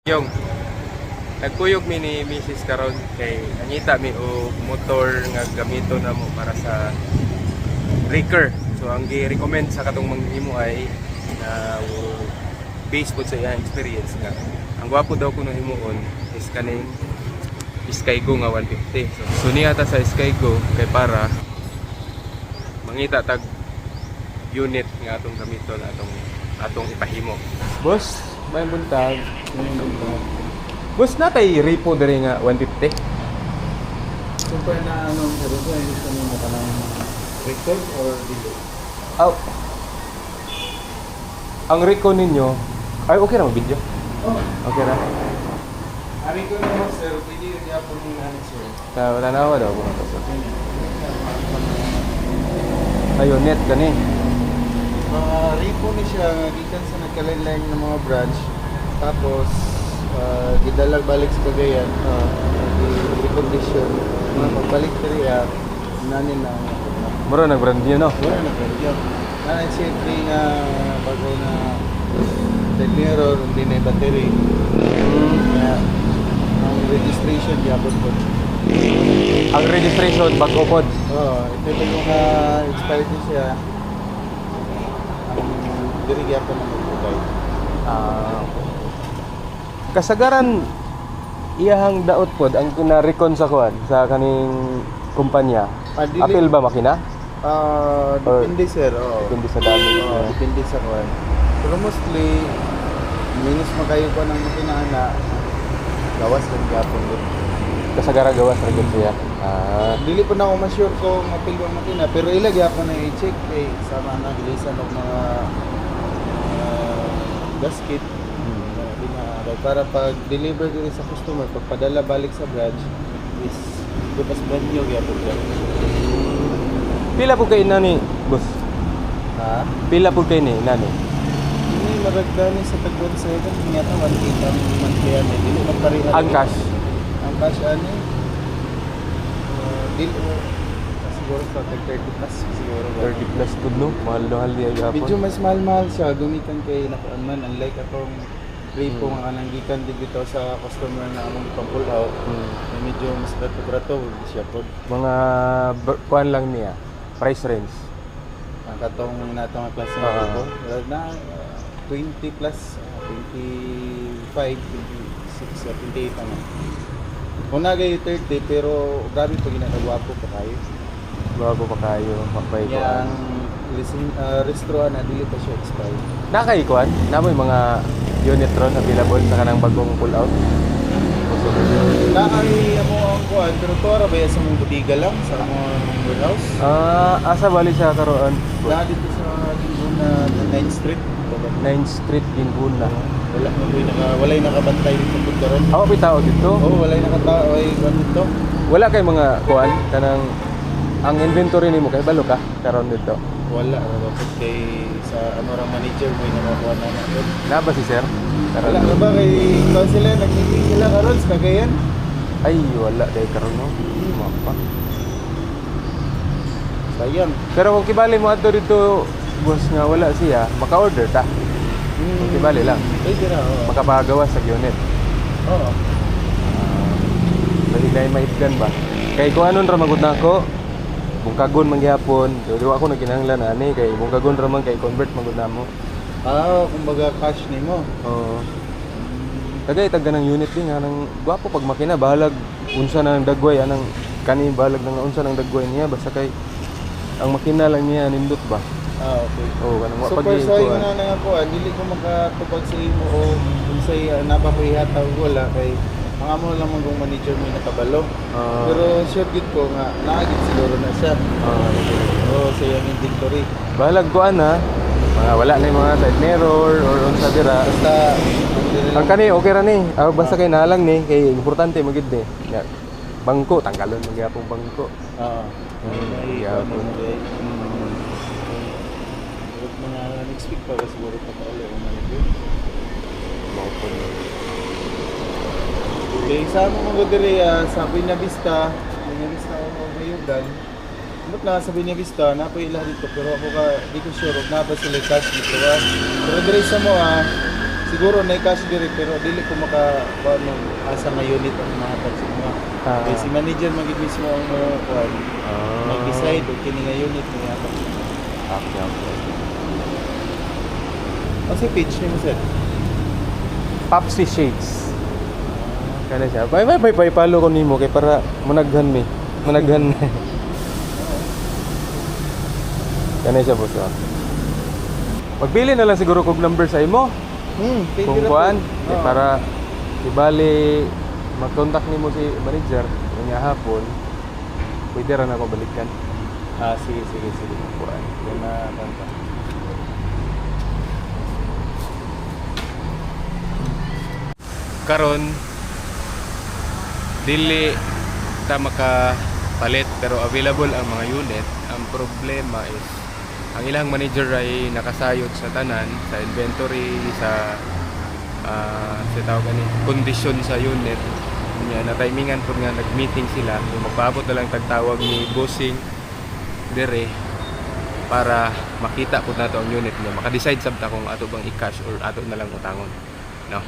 Yung nagkuyog mi ni Mrs. karon kay nangita mi og motor nga gamito na mo para sa breaker. So ang gi-recommend sa katong manghimo ay na based po sa iyang experience nga ang gwapo daw kuno himuon is kaning Skygo nga 150. So niya ta sa Skygo kay para mangita tag unit nga atong gamiton atong ipahimo. Boss, may buntag. Boss, natay repo diri nga 150. Super na anong repo ay gusto mo ka ng record or video? Oh. Ang reco ninyo ay okay ra mo video? Oh, Okay ra. ari ko na sir, pwede yung yapo ng ano sir. Tanawa daw ko na to. Ayun, net gani. Repo ni siya gikan sa nagkalain-lain ng mga branch. Tapos gidalag balik sa Cagayan, recondition. Pagbalik diriya, nanin na Mura nag-brand new no. wala na kaya. Nanin siyempre nga bago na dead mirror, hindi na yung battery. Kaya ang registration yapon po. Ang registration bago pod. Ito yung expired din siya. Ang dirigya po ng magbukay. Kasagaran iyahang daot pod ang kina-recon sa kuan sa kaning kumpanya. Apil ba makina? Depende sir. Depende sa dami. Depende sa kuwan. Pero mostly, minus makayo ko ng makinana, gawas ng gapon doon. Kasagaran gawas ra gyud siya. Dili po na ako ma-sure kung mapil ang makina, pero ilagay ako na i-check sama na gilisan ng mga gasket. Para pag deliver din sa customer, pagpadala balik sa branch, is bukas brand new gyapon dyan. Pila po kay nani, boss? Ha? Pila po kay ni nani? Ini maragdani sa tagwan sa ito, nga ito, 1.8 ang monthly yan. Dili magparihan. Ang cash. Ang cash ani, siguro sa 30 plus siguro. 30 plus po no. Mahal niya gyapon. Medyo mas mahal-mahal siya, gumikan kay nakuan man. Unlike atong repo nga kananggikan dito sa customer na among pang-pull out. Medyo mas rato-rato siya po. Mga kuan lang niya. Price range. Ang katong natong klase ng repo. Na 20 plus, 25, 26, 28 naman. Kung nagay 30 pero grabe pa ginagwapo pa kayo. Bago pa kayo mapay ko. Yang restro na dili pa siya expired. Nakay kuan, namoy mga unit ron available sa kanang bagong pull out. Naay amo ang kuan pero to ra ba sa mong butiga lang sa among warehouse. Asa bali siya karoon? Na dito sa Linguna 9th Street. 9th Street Linguna. Walay nakabantay dito pud karon. Ako bitaw dito. Walay nakatao ay dito. Wala kay mga kuan kanang ang inventory nimo kay balo ka karon dito. Wala pud kay sa ano ra manager may nakakuha na natin. Na ba si sir? Karon. Wala ba kay sila nag-meeting sila karon sa Cagayan? Ay wala dai karon no. Mapa. Sayang. Pero kung kibali mo adto dito boss nga wala siya, maka-order ta. Kung kibali lang. Pwede na. Makapagawas sa unit. Oo. Dali na maibgan ba? Kay kung anon ra magud nako, bungkagon man gyapon. Pero ako nagkinahanglan ani kay bungkagon ra man kay convert magud namo. Kumbaga cash nimo. Oo. Tagay tag ganang unit din nga nang gwapo pag makina bahalag unsa nang dagway anang kani bahalag nang unsa nang dagway niya basta kay ang makina lang niya nindot ba. Okay. Oo, kanang wa So pag per sa inyo na nga po, dili ko makatubag sa imo o unsay napapahihataw wala kay ang amo lang mong manager mo nakabalo. Pero sure gid ko nga naagit siguro na siya. Sa iyang inventory. Bahalag kuan ha. Mga wala na yung mga side mirror or unsa dira. Basta Ang kani okay ra ni. Basta kay nalang ni kay importante magid ni. Bangko tanggalon man gyapon bangko. Gyapon. Mga next week pa siguro pa tayo ang manager. Mapon. Okay, sa mga magdiri sa Buena Vista ako mayugan. Amot na sa Buena Vista, napo ila dito pero ako ka di ko sure na ba sila cash dito. Pero diri sa mo siguro na cash diri pero dili ko maka ano asa nga unit ang mahatag sa mga. Kaya si manager magig mismo ang mag-decide kung kini nga unit niya ato. Okay, okay. Kasi page ni mo sir. Popsy Shades. Kana siya. Bye, follow ko nimo kay para munaghan mi. Munaghan. Kana siya boss. Oh. Magpili na lang siguro kog number sa imo. Pwede Kung ra kuan, po. Oo. para ibali mag-contact nimo si manager nga hapon. Pwede ra na ako balikan. Sige. Kuan. Yan na kanta. Karon dili ta makapalit pero available ang mga unit. Ang problema is ang ilang manager ay nakasayod sa tanan, sa inventory, sa tawag ni kondisyon sa unit. Nya na timingan pud nga nag-meeting sila, so magpaabot na lang tagtawag ni bossing dire para makita pud nato ang unit niya, maka-decide sabta kung ato bang i-cash or ato na lang utangon. No.